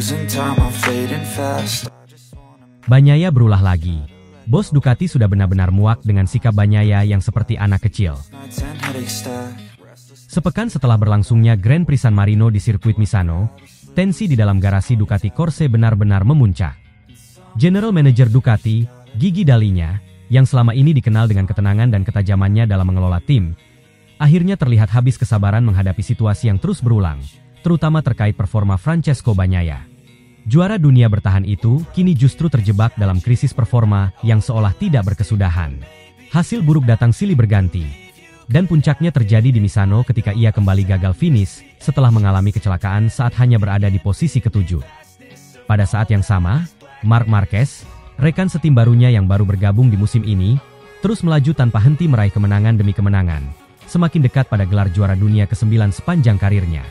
losing time, I'm fading fast. Bagnaia berulah lagi. Bos Ducati sudah benar-benar muak dengan sikap Bagnaia yang seperti anak kecil. Sepekan setelah berlangsungnya Grand Prix San Marino di sirkuit Misano, tensi di dalam garasi Ducati Corse benar-benar memuncak. General Manager Ducati, Gigi Dall'Igna, yang selama ini dikenal dengan ketenangan dan ketajamannya dalam mengelola tim, akhirnya terlihat habis kesabaran menghadapi situasi yang terus berulang, terutama terkait performa Francesco Bagnaia. Juara dunia bertahan itu kini justru terjebak dalam krisis performa yang seolah tidak berkesudahan. Hasil buruk datang silih berganti, dan puncaknya terjadi di Misano ketika ia kembali gagal finish setelah mengalami kecelakaan saat hanya berada di posisi ketujuh. Pada saat yang sama, Marc Marquez, rekan setim barunya yang baru bergabung di musim ini, terus melaju tanpa henti meraih kemenangan demi kemenangan, semakin dekat pada gelar juara dunia ke-9 sepanjang karirnya.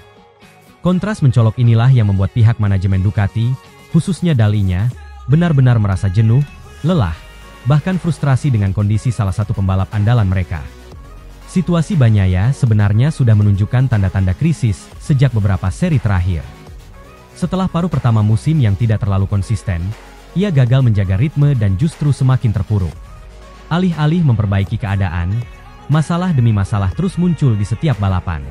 Kontras mencolok inilah yang membuat pihak manajemen Ducati, khususnya Dall'Igna, benar-benar merasa jenuh, lelah, bahkan frustrasi dengan kondisi salah satu pembalap andalan mereka. Situasi Bagnaia sebenarnya sudah menunjukkan tanda-tanda krisis sejak beberapa seri terakhir. Setelah paruh pertama musim yang tidak terlalu konsisten, ia gagal menjaga ritme dan justru semakin terpuruk. Alih-alih memperbaiki keadaan, masalah demi masalah terus muncul di setiap balapan.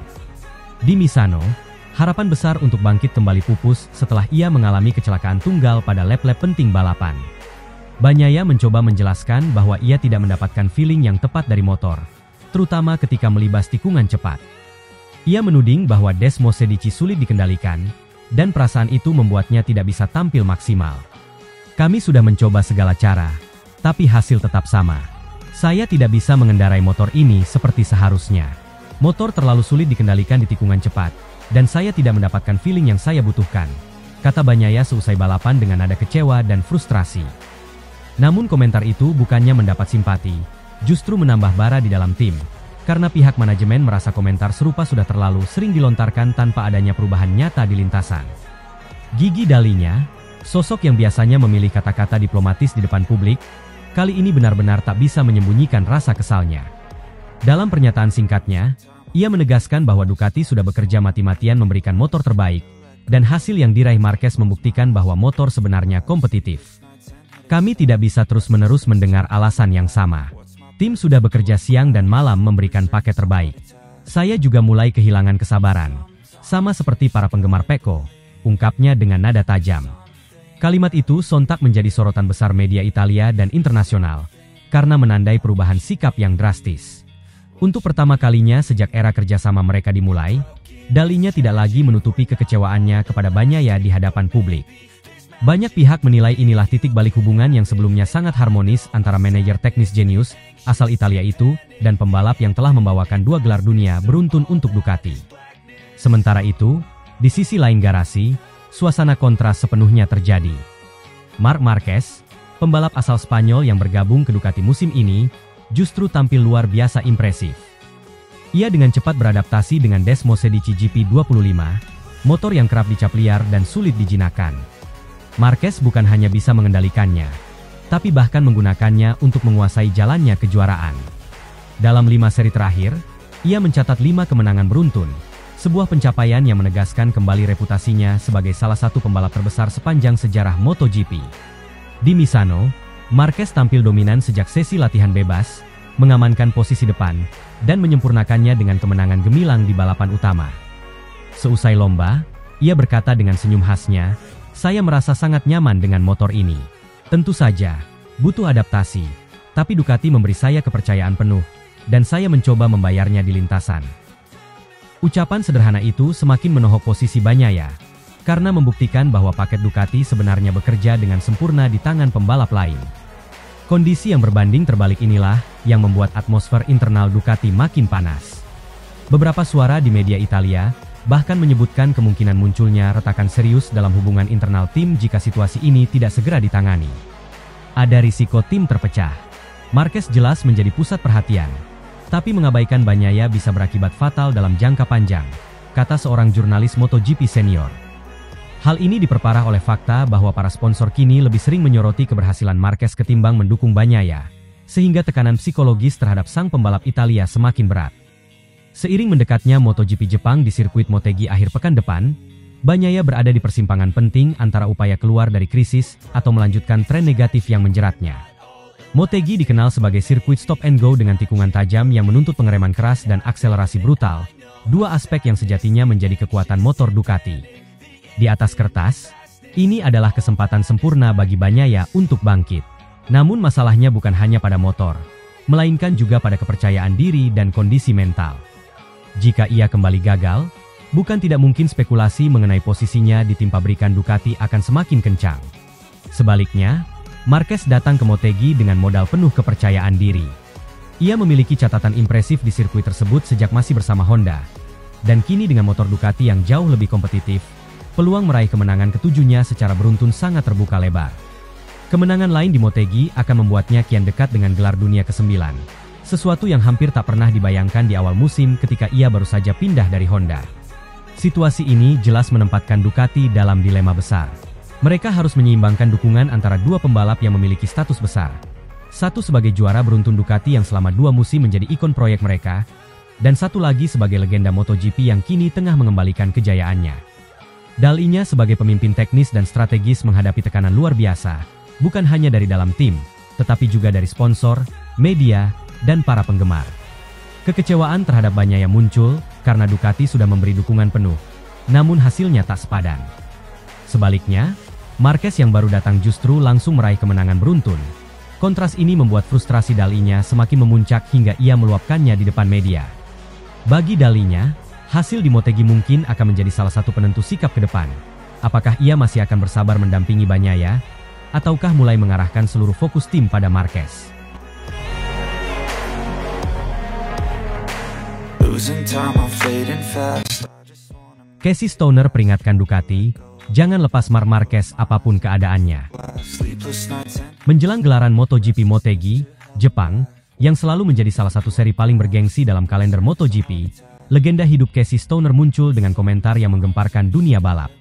Di Misano, harapan besar untuk bangkit kembali pupus setelah ia mengalami kecelakaan tunggal pada lap-lap penting balapan. Bagnaia mencoba menjelaskan bahwa ia tidak mendapatkan feeling yang tepat dari motor, terutama ketika melibas tikungan cepat. Ia menuding bahwa Desmosedici sulit dikendalikan, dan perasaan itu membuatnya tidak bisa tampil maksimal. Kami sudah mencoba segala cara, tapi hasil tetap sama. Saya tidak bisa mengendarai motor ini seperti seharusnya. Motor terlalu sulit dikendalikan di tikungan cepat, dan saya tidak mendapatkan feeling yang saya butuhkan, kata Bagnaia seusai balapan dengan nada kecewa dan frustrasi. Namun komentar itu bukannya mendapat simpati, justru menambah bara di dalam tim, karena pihak manajemen merasa komentar serupa sudah terlalu sering dilontarkan tanpa adanya perubahan nyata di lintasan. Gigi Dall'Igna, sosok yang biasanya memilih kata-kata diplomatis di depan publik, kali ini benar-benar tak bisa menyembunyikan rasa kesalnya. Dalam pernyataan singkatnya, ia menegaskan bahwa Ducati sudah bekerja mati-matian memberikan motor terbaik, dan hasil yang diraih Marquez membuktikan bahwa motor sebenarnya kompetitif. Kami tidak bisa terus-menerus mendengar alasan yang sama. Tim sudah bekerja siang dan malam memberikan paket terbaik. Saya juga mulai kehilangan kesabaran, sama seperti para penggemar Pecco, ungkapnya dengan nada tajam. Kalimat itu sontak menjadi sorotan besar media Italia dan internasional, karena menandai perubahan sikap yang drastis. Untuk pertama kalinya sejak era kerjasama mereka dimulai, Dall'Igna tidak lagi menutupi kekecewaannya kepada Bagnaia di hadapan publik. Banyak pihak menilai inilah titik balik hubungan yang sebelumnya sangat harmonis antara manajer teknis jenius asal Italia itu dan pembalap yang telah membawakan 2 gelar dunia beruntun untuk Ducati. Sementara itu, di sisi lain garasi, suasana kontras sepenuhnya terjadi. Marc Marquez, pembalap asal Spanyol yang bergabung ke Ducati musim ini, justru tampil luar biasa impresif. Ia dengan cepat beradaptasi dengan Desmosedici GP25, motor yang kerap dicap liar dan sulit dijinakkan. Marquez bukan hanya bisa mengendalikannya, tapi bahkan menggunakannya untuk menguasai jalannya kejuaraan. Dalam 5 seri terakhir, ia mencatat 5 kemenangan beruntun, sebuah pencapaian yang menegaskan kembali reputasinya sebagai salah satu pembalap terbesar sepanjang sejarah MotoGP. Di Misano, Marquez tampil dominan sejak sesi latihan bebas, mengamankan posisi depan, dan menyempurnakannya dengan kemenangan gemilang di balapan utama. Seusai lomba, ia berkata dengan senyum khasnya, "Saya merasa sangat nyaman dengan motor ini. Tentu saja, butuh adaptasi, tapi Ducati memberi saya kepercayaan penuh, dan saya mencoba membayarnya di lintasan." Ucapan sederhana itu semakin menohok posisi Bagnaia, karena membuktikan bahwa paket Ducati sebenarnya bekerja dengan sempurna di tangan pembalap lain. Kondisi yang berbanding terbalik inilah yang membuat atmosfer internal Ducati makin panas. Beberapa suara di media Italia bahkan menyebutkan kemungkinan munculnya retakan serius dalam hubungan internal tim jika situasi ini tidak segera ditangani. Ada risiko tim terpecah. Marquez jelas menjadi pusat perhatian, tapi mengabaikan Bagnaia bisa berakibat fatal dalam jangka panjang, kata seorang jurnalis MotoGP senior. Hal ini diperparah oleh fakta bahwa para sponsor kini lebih sering menyoroti keberhasilan Marquez ketimbang mendukung Bagnaia, sehingga tekanan psikologis terhadap sang pembalap Italia semakin berat. Seiring mendekatnya MotoGP Jepang di sirkuit Motegi akhir pekan depan, Bagnaia berada di persimpangan penting antara upaya keluar dari krisis atau melanjutkan tren negatif yang menjeratnya. Motegi dikenal sebagai sirkuit stop and go dengan tikungan tajam yang menuntut pengereman keras dan akselerasi brutal, dua aspek yang sejatinya menjadi kekuatan motor Ducati. Di atas kertas, ini adalah kesempatan sempurna bagi Bagnaia untuk bangkit. Namun masalahnya bukan hanya pada motor, melainkan juga pada kepercayaan diri dan kondisi mental. Jika ia kembali gagal, bukan tidak mungkin spekulasi mengenai posisinya di tim pabrikan Ducati akan semakin kencang. Sebaliknya, Marquez datang ke Motegi dengan modal penuh kepercayaan diri. Ia memiliki catatan impresif di sirkuit tersebut sejak masih bersama Honda. Dan kini dengan motor Ducati yang jauh lebih kompetitif, peluang meraih kemenangan ketujuhnya secara beruntun sangat terbuka lebar. Kemenangan lain di Motegi akan membuatnya kian dekat dengan gelar dunia ke-9. Sesuatu yang hampir tak pernah dibayangkan di awal musim ketika ia baru saja pindah dari Honda. Situasi ini jelas menempatkan Ducati dalam dilema besar. Mereka harus menyeimbangkan dukungan antara dua pembalap yang memiliki status besar. Satu sebagai juara beruntun Ducati yang selama 2 musim menjadi ikon proyek mereka, dan satu lagi sebagai legenda MotoGP yang kini tengah mengembalikan kejayaannya. Dalinya sebagai pemimpin teknis dan strategis menghadapi tekanan luar biasa, bukan hanya dari dalam tim, tetapi juga dari sponsor, media, dan para penggemar. Kekecewaan terhadap Bagnaia muncul karena Ducati sudah memberi dukungan penuh, namun hasilnya tak sepadan. Sebaliknya, Marquez yang baru datang justru langsung meraih kemenangan beruntun. Kontras ini membuat frustrasi Dalinya semakin memuncak hingga ia meluapkannya di depan media. Bagi Dalinya, hasil di Motegi mungkin akan menjadi salah satu penentu sikap ke depan. Apakah ia masih akan bersabar mendampingi Bagnaia, ataukah mulai mengarahkan seluruh fokus tim pada Marquez? Casey Stoner peringatkan Ducati, jangan lepas Marc Marquez apapun keadaannya. Menjelang gelaran MotoGP Motegi, Jepang, yang selalu menjadi salah satu seri paling bergengsi dalam kalender MotoGP, legenda hidup Casey Stoner muncul dengan komentar yang menggemparkan dunia balap.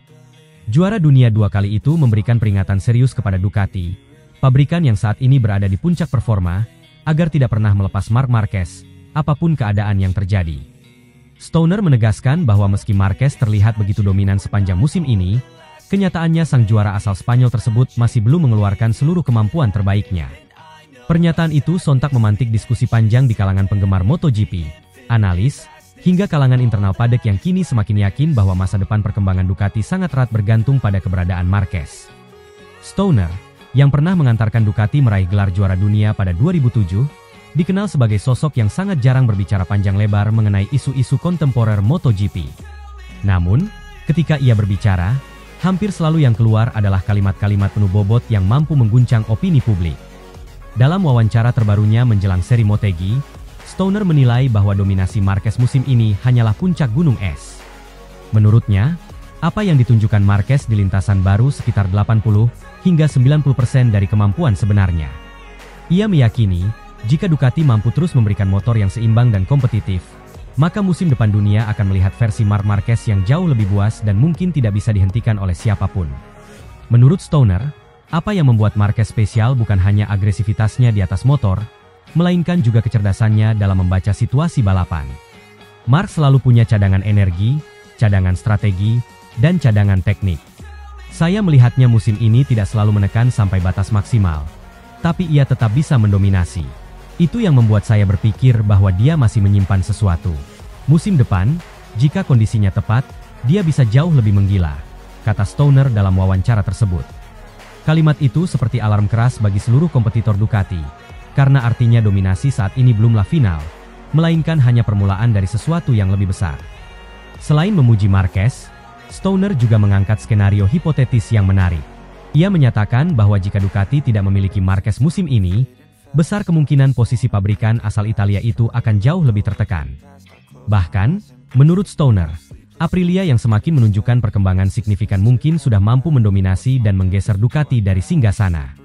Juara dunia 2 kali itu memberikan peringatan serius kepada Ducati, pabrikan yang saat ini berada di puncak performa, agar tidak pernah melepas Marc Marquez, apapun keadaan yang terjadi. Stoner menegaskan bahwa meski Marquez terlihat begitu dominan sepanjang musim ini, kenyataannya sang juara asal Spanyol tersebut masih belum mengeluarkan seluruh kemampuan terbaiknya. Pernyataan itu sontak memantik diskusi panjang di kalangan penggemar MotoGP, analis, hingga kalangan internal paddock yang kini semakin yakin bahwa masa depan perkembangan Ducati sangat erat bergantung pada keberadaan Marquez. Stoner, yang pernah mengantarkan Ducati meraih gelar juara dunia pada 2007, dikenal sebagai sosok yang sangat jarang berbicara panjang lebar mengenai isu-isu kontemporer MotoGP. Namun, ketika ia berbicara, hampir selalu yang keluar adalah kalimat-kalimat penuh bobot yang mampu mengguncang opini publik. Dalam wawancara terbarunya menjelang seri Motegi, Stoner menilai bahwa dominasi Marquez musim ini hanyalah puncak gunung es. Menurutnya, apa yang ditunjukkan Marquez di lintasan baru sekitar 80 hingga 90% dari kemampuan sebenarnya. Ia meyakini, jika Ducati mampu terus memberikan motor yang seimbang dan kompetitif, maka musim depan dunia akan melihat versi Marc Marquez yang jauh lebih buas dan mungkin tidak bisa dihentikan oleh siapapun. Menurut Stoner, apa yang membuat Marquez spesial bukan hanya agresivitasnya di atas motor, melainkan juga kecerdasannya dalam membaca situasi balapan. Marc selalu punya cadangan energi, cadangan strategi, dan cadangan teknik. Saya melihatnya musim ini tidak selalu menekan sampai batas maksimal, tapi ia tetap bisa mendominasi. Itu yang membuat saya berpikir bahwa dia masih menyimpan sesuatu. Musim depan, jika kondisinya tepat, dia bisa jauh lebih menggila, kata Stoner dalam wawancara tersebut. Kalimat itu seperti alarm keras bagi seluruh kompetitor Ducati, karena artinya dominasi saat ini belumlah final, melainkan hanya permulaan dari sesuatu yang lebih besar. Selain memuji Marquez, Stoner juga mengangkat skenario hipotetis yang menarik. Ia menyatakan bahwa jika Ducati tidak memiliki Marquez musim ini, besar kemungkinan posisi pabrikan asal Italia itu akan jauh lebih tertekan. Bahkan, menurut Stoner, Aprilia yang semakin menunjukkan perkembangan signifikan mungkin sudah mampu mendominasi dan menggeser Ducati dari singgasana.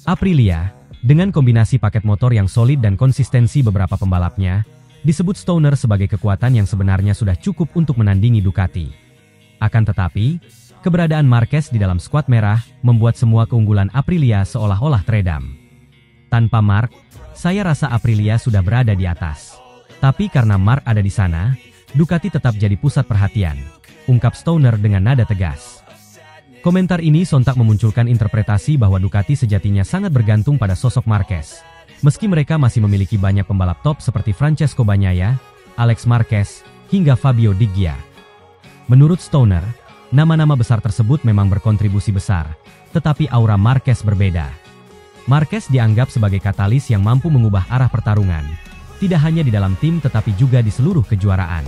Aprilia, dengan kombinasi paket motor yang solid dan konsistensi beberapa pembalapnya, disebut Stoner sebagai kekuatan yang sebenarnya sudah cukup untuk menandingi Ducati. Akan tetapi, keberadaan Marquez di dalam skuad merah membuat semua keunggulan Aprilia seolah-olah teredam. Tanpa Marc, saya rasa Aprilia sudah berada di atas. Tapi karena Marc ada di sana, Ducati tetap jadi pusat perhatian. ungkap Stoner dengan nada tegas. Komentar ini sontak memunculkan interpretasi bahwa Ducati sejatinya sangat bergantung pada sosok Marquez. Meski mereka masih memiliki banyak pembalap top seperti Francesco Bagnaia, Alex Marquez, hingga Fabio Di Gia. Menurut Stoner, nama-nama besar tersebut memang berkontribusi besar, tetapi aura Marquez berbeda. Marquez dianggap sebagai katalis yang mampu mengubah arah pertarungan, tidak hanya di dalam tim tetapi juga di seluruh kejuaraan.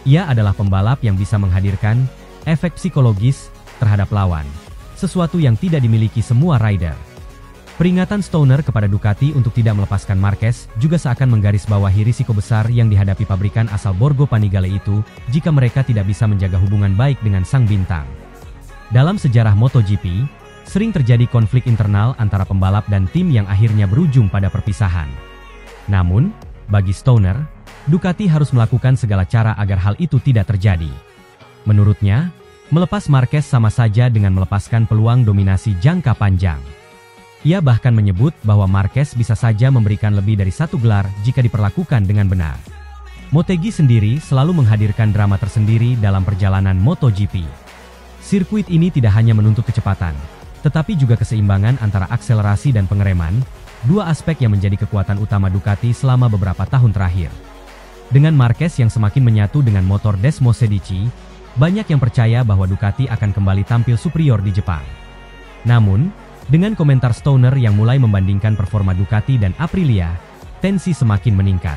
Ia adalah pembalap yang bisa menghadirkan efek psikologis terhadap lawan, sesuatu yang tidak dimiliki semua rider. Peringatan Stoner kepada Ducati untuk tidak melepaskan Marquez juga seakan menggarisbawahi risiko besar yang dihadapi pabrikan asal Borgo Panigale itu jika mereka tidak bisa menjaga hubungan baik dengan sang bintang. Dalam sejarah MotoGP, sering terjadi konflik internal antara pembalap dan tim yang akhirnya berujung pada perpisahan. Namun, bagi Stoner, Ducati harus melakukan segala cara agar hal itu tidak terjadi. Menurutnya, melepas Marquez sama saja dengan melepaskan peluang dominasi jangka panjang. Ia bahkan menyebut bahwa Marquez bisa saja memberikan lebih dari satu gelar jika diperlakukan dengan benar. Motegi sendiri selalu menghadirkan drama tersendiri dalam perjalanan MotoGP. Sirkuit ini tidak hanya menuntut kecepatan, tetapi juga keseimbangan antara akselerasi dan pengereman, dua aspek yang menjadi kekuatan utama Ducati selama beberapa tahun terakhir. Dengan Marquez yang semakin menyatu dengan motor Des Mosedici, banyak yang percaya bahwa Ducati akan kembali tampil superior di Jepang. Namun, dengan komentar Stoner yang mulai membandingkan performa Ducati dan Aprilia, tensi semakin meningkat.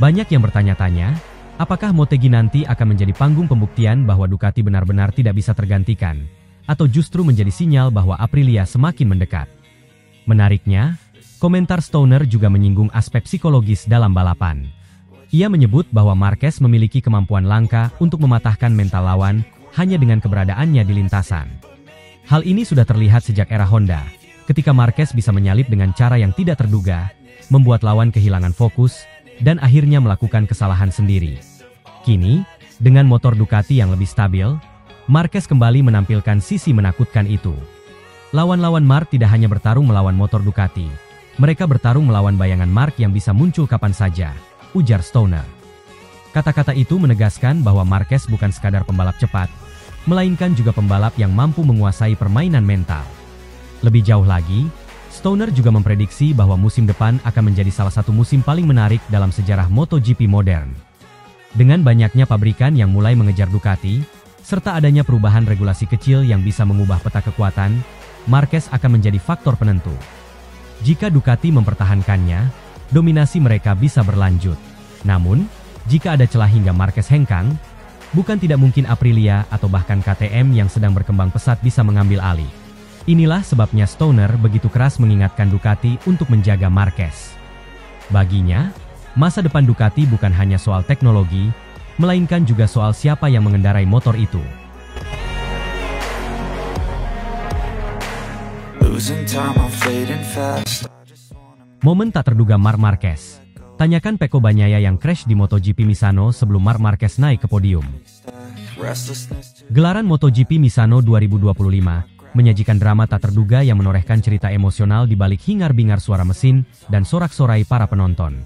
Banyak yang bertanya-tanya, apakah Motegi nanti akan menjadi panggung pembuktian bahwa Ducati benar-benar tidak bisa tergantikan, atau justru menjadi sinyal bahwa Aprilia semakin mendekat. Menariknya, komentar Stoner juga menyinggung aspek psikologis dalam balapan. Ia menyebut bahwa Marquez memiliki kemampuan langka untuk mematahkan mental lawan hanya dengan keberadaannya di lintasan. Hal ini sudah terlihat sejak era Honda, ketika Marquez bisa menyalip dengan cara yang tidak terduga, membuat lawan kehilangan fokus, dan akhirnya melakukan kesalahan sendiri. Kini, dengan motor Ducati yang lebih stabil, Marquez kembali menampilkan sisi menakutkan itu. Lawan-lawan Mark tidak hanya bertarung melawan motor Ducati, mereka bertarung melawan bayangan Mark yang bisa muncul kapan saja, ujar Stoner. Kata-kata itu menegaskan bahwa Marquez bukan sekadar pembalap cepat, melainkan juga pembalap yang mampu menguasai permainan mental. Lebih jauh lagi, Stoner juga memprediksi bahwa musim depan akan menjadi salah satu musim paling menarik dalam sejarah MotoGP modern. Dengan banyaknya pabrikan yang mulai mengejar Ducati, serta adanya perubahan regulasi kecil yang bisa mengubah peta kekuatan, Marquez akan menjadi faktor penentu. Jika Ducati mempertahankannya, dominasi mereka bisa berlanjut. Namun, jika ada celah hingga Marquez hengkang, bukan tidak mungkin Aprilia atau bahkan KTM yang sedang berkembang pesat bisa mengambil alih. Inilah sebabnya Stoner begitu keras mengingatkan Ducati untuk menjaga Marquez. Baginya, masa depan Ducati bukan hanya soal teknologi, melainkan juga soal siapa yang mengendarai motor itu. Momen tak terduga Marc Marquez. Tanyakan Pecco Bagnaia yang crash di MotoGP Misano sebelum Marc Marquez naik ke podium. Gelaran MotoGP Misano 2025 menyajikan drama tak terduga yang menorehkan cerita emosional di balik hingar-bingar suara mesin dan sorak-sorai para penonton.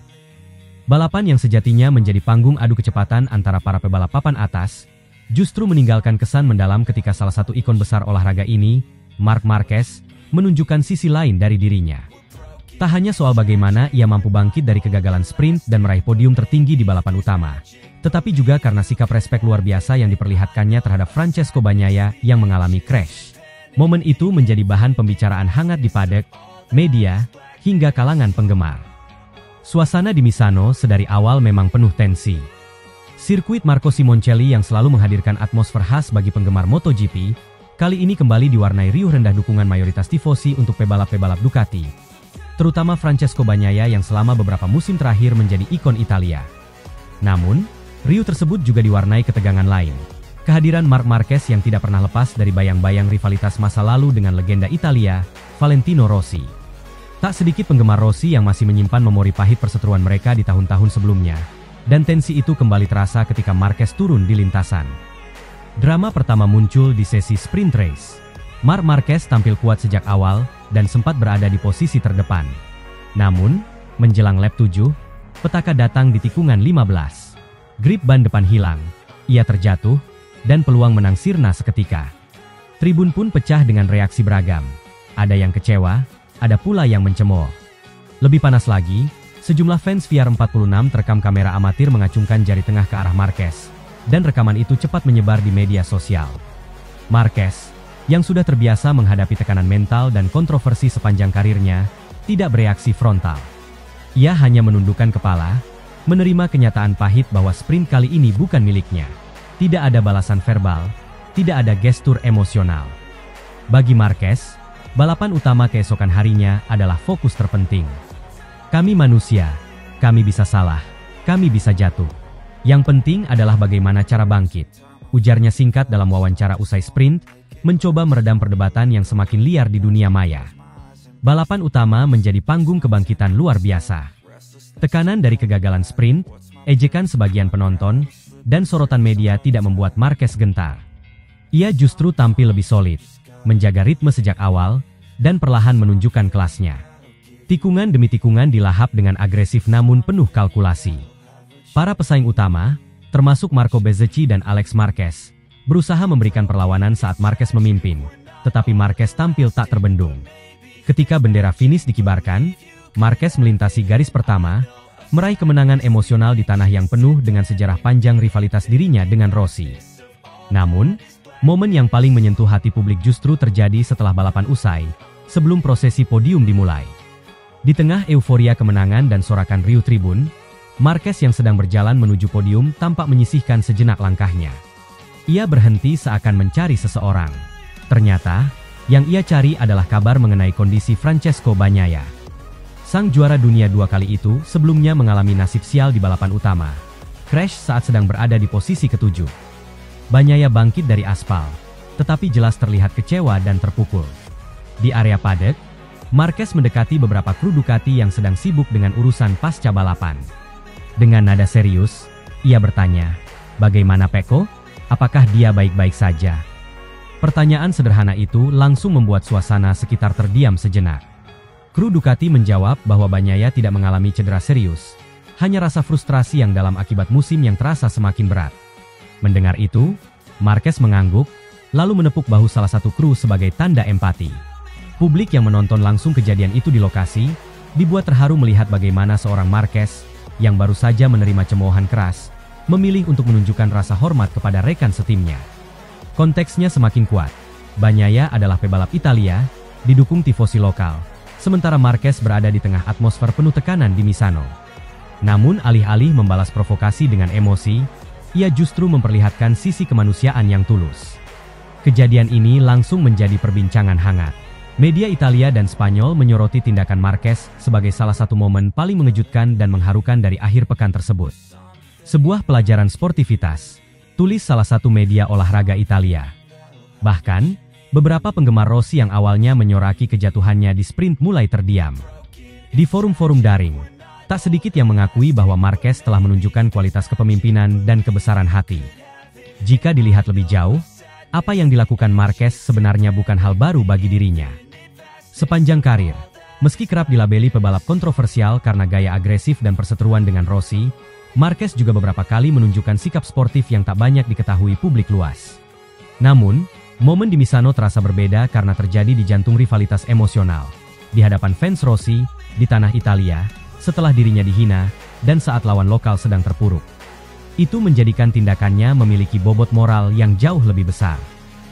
Balapan yang sejatinya menjadi panggung adu kecepatan antara para pebalap papan atas, justru meninggalkan kesan mendalam ketika salah satu ikon besar olahraga ini, Marc Marquez, menunjukkan sisi lain dari dirinya. Tak hanya soal bagaimana ia mampu bangkit dari kegagalan sprint dan meraih podium tertinggi di balapan utama, tetapi juga karena sikap respek luar biasa yang diperlihatkannya terhadap Francesco Bagnaia yang mengalami crash. Momen itu menjadi bahan pembicaraan hangat di paddock, media, hingga kalangan penggemar. Suasana di Misano sedari awal memang penuh tensi. Sirkuit Marco Simoncelli yang selalu menghadirkan atmosfer khas bagi penggemar MotoGP, kali ini kembali diwarnai riuh rendah dukungan mayoritas tifosi untuk pebalap-pebalap Ducati, terutama Francesco Bagnaia yang selama beberapa musim terakhir menjadi ikon Italia. Namun, riuh tersebut juga diwarnai ketegangan lain. Kehadiran Marc Marquez yang tidak pernah lepas dari bayang-bayang rivalitas masa lalu dengan legenda Italia, Valentino Rossi. Tak sedikit penggemar Rossi yang masih menyimpan memori pahit perseteruan mereka di tahun-tahun sebelumnya, dan tensi itu kembali terasa ketika Marquez turun di lintasan. Drama pertama muncul di sesi sprint race. Marc Marquez tampil kuat sejak awal dan sempat berada di posisi terdepan. Namun, menjelang lap 7, petaka datang di tikungan 15. Grip ban depan hilang. Ia terjatuh, dan peluang menang sirna seketika. Tribun pun pecah dengan reaksi beragam. Ada yang kecewa, ada pula yang mencemooh. Lebih panas lagi, sejumlah fans VR46 terekam kamera amatir mengacungkan jari tengah ke arah Marquez, dan rekaman itu cepat menyebar di media sosial. Marquez, yang sudah terbiasa menghadapi tekanan mental dan kontroversi sepanjang karirnya, tidak bereaksi frontal. Ia hanya menundukkan kepala, menerima kenyataan pahit bahwa sprint kali ini bukan miliknya. Tidak ada balasan verbal, tidak ada gestur emosional. Bagi Marquez, balapan utama keesokan harinya adalah fokus terpenting. Kami manusia, kami bisa salah, kami bisa jatuh. Yang penting adalah bagaimana cara bangkit, ujarnya singkat dalam wawancara usai sprint, mencoba meredam perdebatan yang semakin liar di dunia maya. Balapan utama menjadi panggung kebangkitan luar biasa. Tekanan dari kegagalan sprint, ejekan sebagian penonton, dan sorotan media tidak membuat Marquez gentar. Ia justru tampil lebih solid, menjaga ritme sejak awal, dan perlahan menunjukkan kelasnya. Tikungan demi tikungan dilahap dengan agresif namun penuh kalkulasi. Para pesaing utama, termasuk Marco Bezzecchi dan Alex Marquez, berusaha memberikan perlawanan saat Marquez memimpin, tetapi Marquez tampil tak terbendung. Ketika bendera finish dikibarkan, Marquez melintasi garis pertama, meraih kemenangan emosional di tanah yang penuh dengan sejarah panjang rivalitas dirinya dengan Rossi. Namun, momen yang paling menyentuh hati publik justru terjadi setelah balapan usai, sebelum prosesi podium dimulai. Di tengah euforia kemenangan dan sorakan riuh tribun, Marquez yang sedang berjalan menuju podium tampak menyisihkan sejenak langkahnya. Ia berhenti seakan mencari seseorang. Ternyata, yang ia cari adalah kabar mengenai kondisi Francesco Bagnaia. Sang juara dunia 2 kali itu sebelumnya mengalami nasib sial di balapan utama. Crash saat sedang berada di posisi ke-7. Bagnaia bangkit dari aspal, tetapi jelas terlihat kecewa dan terpukul. Di area paddock, Marquez mendekati beberapa kru Ducati yang sedang sibuk dengan urusan pasca balapan. Dengan nada serius, ia bertanya, "Bagaimana Pecco? Apakah dia baik-baik saja?" Pertanyaan sederhana itu langsung membuat suasana sekitar terdiam sejenak. Kru Ducati menjawab bahwa Bagnaia tidak mengalami cedera serius, hanya rasa frustrasi yang dalam akibat musim yang terasa semakin berat. Mendengar itu, Marquez mengangguk, lalu menepuk bahu salah satu kru sebagai tanda empati. Publik yang menonton langsung kejadian itu di lokasi, dibuat terharu melihat bagaimana seorang Marquez, yang baru saja menerima cemoohan keras, memilih untuk menunjukkan rasa hormat kepada rekan setimnya. Konteksnya semakin kuat. Bagnaia adalah pebalap Italia, didukung tifosi lokal, sementara Marquez berada di tengah atmosfer penuh tekanan di Misano. Namun alih-alih membalas provokasi dengan emosi, ia justru memperlihatkan sisi kemanusiaan yang tulus. Kejadian ini langsung menjadi perbincangan hangat. Media Italia dan Spanyol menyoroti tindakan Marquez sebagai salah satu momen paling mengejutkan dan mengharukan dari akhir pekan tersebut. Sebuah pelajaran sportivitas, tulis salah satu media olahraga Italia. Bahkan, beberapa penggemar Rossi yang awalnya menyoraki kejatuhannya di sprint mulai terdiam. Di forum-forum daring, tak sedikit yang mengakui bahwa Marquez telah menunjukkan kualitas kepemimpinan dan kebesaran hati. Jika dilihat lebih jauh, apa yang dilakukan Marquez sebenarnya bukan hal baru bagi dirinya. Sepanjang karir, meski kerap dilabeli pebalap kontroversial karena gaya agresif dan perseteruan dengan Rossi, Marquez juga beberapa kali menunjukkan sikap sportif yang tak banyak diketahui publik luas. Namun, momen di Misano terasa berbeda karena terjadi di jantung rivalitas emosional, di hadapan fans Rossi, di tanah Italia, setelah dirinya dihina, dan saat lawan lokal sedang terpuruk. Itu menjadikan tindakannya memiliki bobot moral yang jauh lebih besar.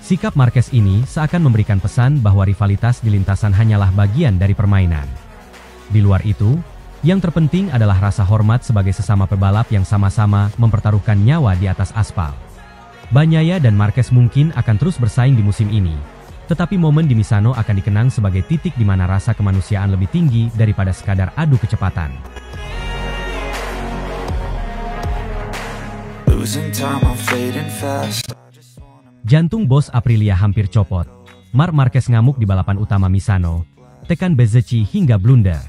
Sikap Marquez ini seakan memberikan pesan bahwa rivalitas di lintasan hanyalah bagian dari permainan. Di luar itu, yang terpenting adalah rasa hormat sebagai sesama pebalap yang sama-sama mempertaruhkan nyawa di atas aspal. Bagnaia dan Marquez mungkin akan terus bersaing di musim ini, tetapi momen di Misano akan dikenang sebagai titik di mana rasa kemanusiaan lebih tinggi daripada sekadar adu kecepatan. Jantung bos Aprilia hampir copot. Marc Marquez ngamuk di balapan utama Misano, tekan Bezzecchi hingga blunder.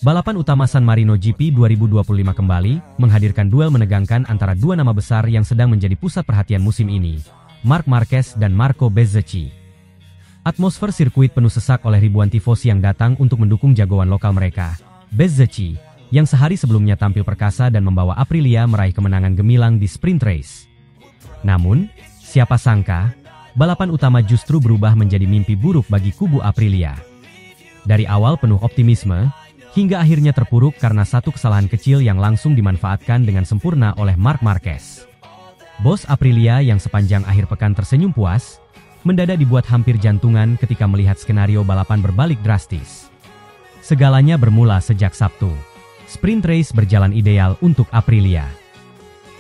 Balapan utama San Marino GP 2025 kembali menghadirkan duel menegangkan antara dua nama besar yang sedang menjadi pusat perhatian musim ini, Marc Marquez dan Marco Bezzecchi. Atmosfer sirkuit penuh sesak oleh ribuan tifosi yang datang untuk mendukung jagoan lokal mereka. Bezzecchi, yang sehari sebelumnya tampil perkasa dan membawa Aprilia meraih kemenangan gemilang di sprint race. Namun, siapa sangka, balapan utama justru berubah menjadi mimpi buruk bagi kubu Aprilia. Dari awal penuh optimisme, hingga akhirnya terpuruk karena satu kesalahan kecil yang langsung dimanfaatkan dengan sempurna oleh Marc Marquez. Bos Aprilia yang sepanjang akhir pekan tersenyum puas, mendadak dibuat hampir jantungan ketika melihat skenario balapan berbalik drastis. Segalanya bermula sejak Sabtu. Sprint race berjalan ideal untuk Aprilia.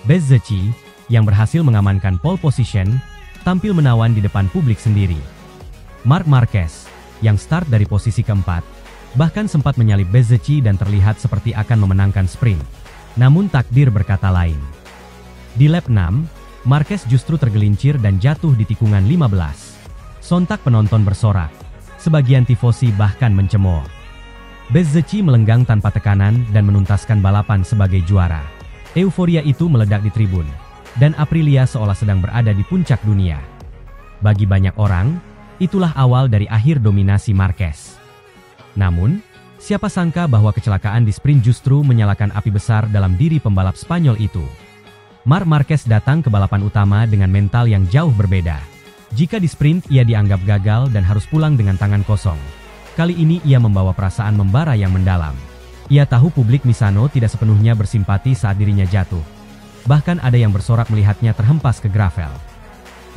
Bezzecchi, yang berhasil mengamankan pole position, tampil menawan di depan publik sendiri. Marc Marquez, yang start dari posisi keempat, bahkan sempat menyalip Bezzecchi dan terlihat seperti akan memenangkan sprint. Namun takdir berkata lain. Di lap 6, Marquez justru tergelincir dan jatuh di tikungan 15. Sontak penonton bersorak. Sebagian tifosi bahkan mencemooh. Bezzecchi melenggang tanpa tekanan dan menuntaskan balapan sebagai juara. Euforia itu meledak di tribun, dan Aprilia seolah sedang berada di puncak dunia. Bagi banyak orang, itulah awal dari akhir dominasi Marquez. Namun, siapa sangka bahwa kecelakaan di sprint justru menyalakan api besar dalam diri pembalap Spanyol itu. Marc Marquez datang ke balapan utama dengan mental yang jauh berbeda. Jika di sprint ia dianggap gagal dan harus pulang dengan tangan kosong, kali ini ia membawa perasaan membara yang mendalam. Ia tahu publik Misano tidak sepenuhnya bersimpati saat dirinya jatuh. Bahkan ada yang bersorak melihatnya terhempas ke gravel.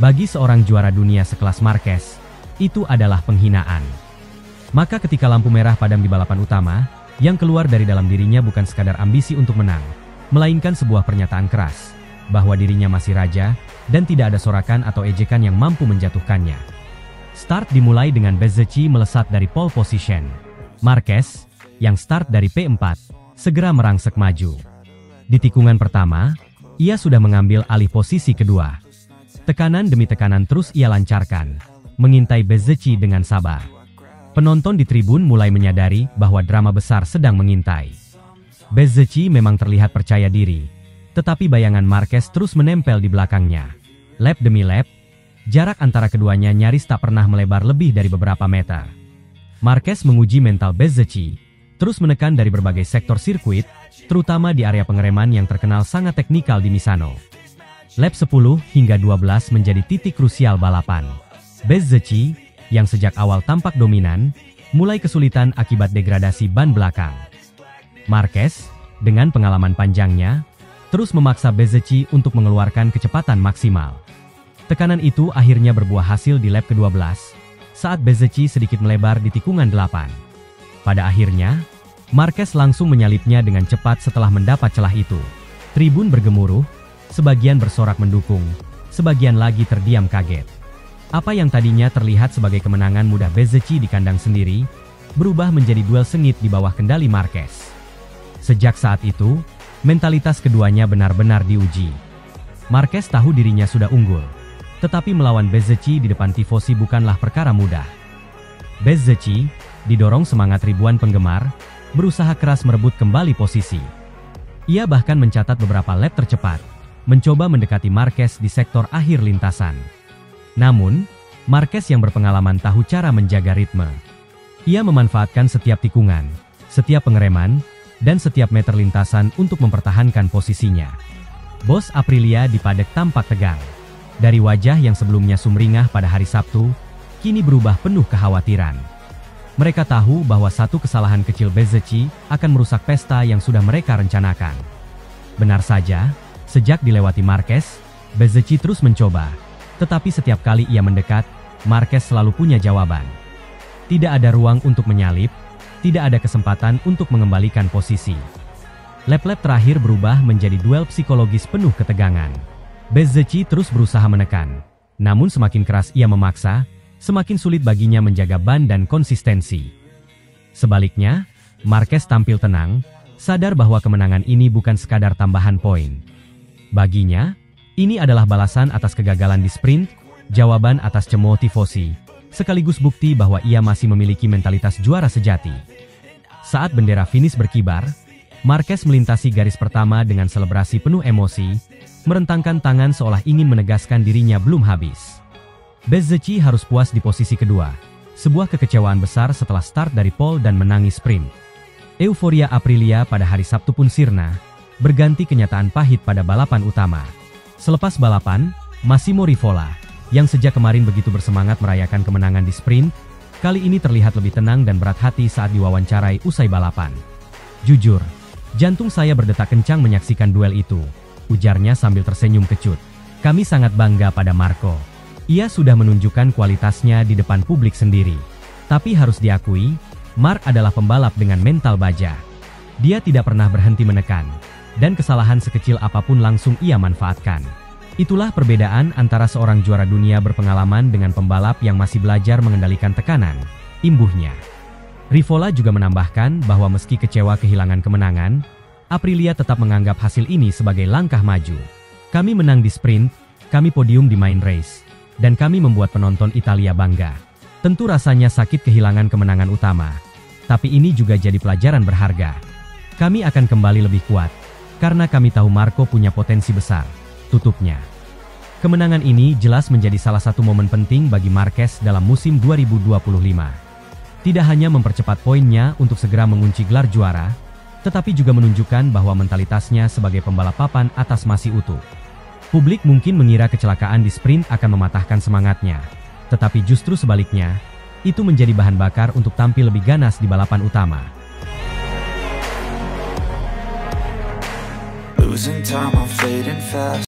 Bagi seorang juara dunia sekelas Marquez, itu adalah penghinaan. Maka ketika lampu merah padam di balapan utama, yang keluar dari dalam dirinya bukan sekadar ambisi untuk menang, melainkan sebuah pernyataan keras, bahwa dirinya masih raja, dan tidak ada sorakan atau ejekan yang mampu menjatuhkannya. Start dimulai dengan Bezzecchi melesat dari pole position. Marquez, yang start dari P4, segera merangsek maju. Di tikungan pertama, ia sudah mengambil alih posisi kedua. Tekanan demi tekanan terus ia lancarkan, mengintai Bezzecchi dengan sabar. Penonton di tribun mulai menyadari bahwa drama besar sedang mengintai. Bezzecchi memang terlihat percaya diri, tetapi bayangan Marquez terus menempel di belakangnya. Lap demi lap, jarak antara keduanya nyaris tak pernah melebar lebih dari beberapa meter. Marquez menguji mental Bezzecchi, terus menekan dari berbagai sektor sirkuit, terutama di area pengereman yang terkenal sangat teknikal di Misano. Lap 10 hingga 12 menjadi titik krusial balapan. Bezzecchi, yang sejak awal tampak dominan, mulai kesulitan akibat degradasi ban belakang. Marquez, dengan pengalaman panjangnya, terus memaksa Bezzecchi untuk mengeluarkan kecepatan maksimal. Tekanan itu akhirnya berbuah hasil di lap ke-12, saat Bezzecchi sedikit melebar di tikungan 8. Pada akhirnya, Marquez langsung menyalipnya dengan cepat setelah mendapat celah itu. Tribun bergemuruh, sebagian bersorak mendukung, sebagian lagi terdiam kaget. Apa yang tadinya terlihat sebagai kemenangan mudah Bezzecchi di kandang sendiri, berubah menjadi duel sengit di bawah kendali Marquez. Sejak saat itu, mentalitas keduanya benar-benar diuji. Marquez tahu dirinya sudah unggul, tetapi melawan Bezzecchi di depan tifosi bukanlah perkara mudah. Bezzecchi, didorong semangat ribuan penggemar, berusaha keras merebut kembali posisi. Ia bahkan mencatat beberapa lap tercepat, mencoba mendekati Marquez di sektor akhir lintasan. Namun, Marquez yang berpengalaman tahu cara menjaga ritme. Ia memanfaatkan setiap tikungan, setiap pengereman, dan setiap meter lintasan untuk mempertahankan posisinya. Bos Aprilia dipadek tampak tegang. Dari wajah yang sebelumnya sumringah pada hari Sabtu, kini berubah penuh kekhawatiran. Mereka tahu bahwa satu kesalahan kecil Bezzecchi akan merusak pesta yang sudah mereka rencanakan. Benar saja, sejak dilewati Marquez, Bezzecchi terus mencoba. Tetapi setiap kali ia mendekat, Marquez selalu punya jawaban. Tidak ada ruang untuk menyalip, tidak ada kesempatan untuk mengembalikan posisi. Lap-lap terakhir berubah menjadi duel psikologis penuh ketegangan. Bezzecchi terus berusaha menekan, namun semakin keras ia memaksa, semakin sulit baginya menjaga ban dan konsistensi. Sebaliknya, Marquez tampil tenang, sadar bahwa kemenangan ini bukan sekadar tambahan poin. Baginya, ini adalah balasan atas kegagalan di sprint, jawaban atas cemooh tifosi, sekaligus bukti bahwa ia masih memiliki mentalitas juara sejati. Saat bendera finish berkibar, Marquez melintasi garis pertama dengan selebrasi penuh emosi, merentangkan tangan seolah ingin menegaskan dirinya belum habis. Bezzecchi harus puas di posisi kedua, sebuah kekecewaan besar setelah start dari pole dan menangis sprint. Euforia Aprilia pada hari Sabtu pun sirna, berganti kenyataan pahit pada balapan utama. Selepas balapan, Massimo Rivola, yang sejak kemarin begitu bersemangat merayakan kemenangan di sprint, kali ini terlihat lebih tenang dan berat hati saat diwawancarai usai balapan. Jujur, jantung saya berdetak kencang menyaksikan duel itu, ujarnya sambil tersenyum kecut. Kami sangat bangga pada Marco. Ia sudah menunjukkan kualitasnya di depan publik sendiri. Tapi harus diakui, Marc adalah pembalap dengan mental baja. Dia tidak pernah berhenti menekan, dan kesalahan sekecil apapun langsung ia manfaatkan. Itulah perbedaan antara seorang juara dunia berpengalaman dengan pembalap yang masih belajar mengendalikan tekanan, imbuhnya. Rivola juga menambahkan bahwa meski kecewa kehilangan kemenangan, Aprilia tetap menganggap hasil ini sebagai langkah maju. Kami menang di sprint, kami podium di main race, dan kami membuat penonton Italia bangga. Tentu rasanya sakit kehilangan kemenangan utama, tapi ini juga jadi pelajaran berharga. Kami akan kembali lebih kuat, karena kami tahu Marco punya potensi besar, tutupnya. Kemenangan ini jelas menjadi salah satu momen penting bagi Marquez dalam musim 2025. Tidak hanya mempercepat poinnya untuk segera mengunci gelar juara, tetapi juga menunjukkan bahwa mentalitasnya sebagai pembalap papan atas masih utuh. Publik mungkin mengira kecelakaan di sprint akan mematahkan semangatnya, tetapi justru sebaliknya, itu menjadi bahan bakar untuk tampil lebih ganas di balapan utama. Losing time, I'm fading fast.